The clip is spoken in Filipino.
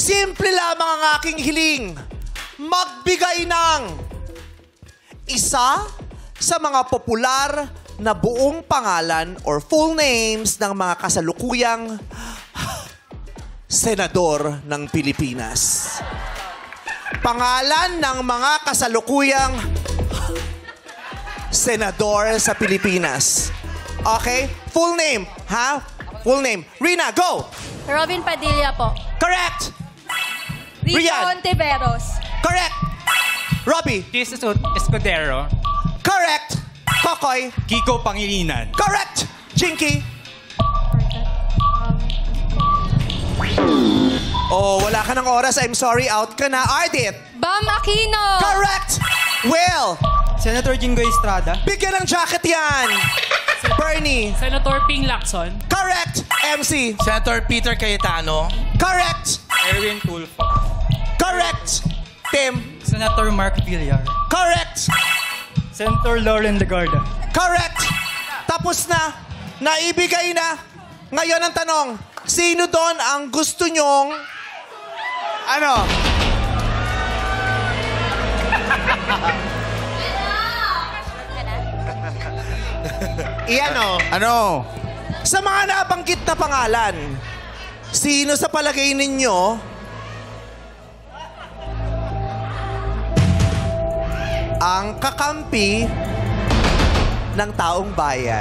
Simple lamang ang aking hiling. Magbigay ng isa sa mga popular na buong pangalan or full names ng mga kasalukuyang senador ng Pilipinas. Pangalan ng mga kasalukuyang senador sa Pilipinas. Okay? Full name, ha? Full name. Rina, go! Robin Padilla po. Correct! Rico Rian. Ontiveros. Correct! Robbie. Jesus Escudero. Correct! Kokoy. Kiko Pangilinan. Correct! Jinky. Oh, wala ka ng oras. I'm sorry. Out ka na. Ardit. Bam Aquino. Correct! Will. Senator Jingoy Estrada. Bigyan ng jacket yan. Bernie. Senator Ping Lacson. Correct! MC. Senator Peter Cayetano. Correct! Erwin Tulfo. Correct! Tim. Senator Mark Villar. Correct! Senator Lauren Legarda. Correct! Tapos na. Naibigay na. Ngayon ang tanong, sino doon ang gusto nyong... Ano? Iyan o. Ano? Sa mga nabanggit na pangalan, sino sa palagay ninyo ang kakampi ng taong bayan?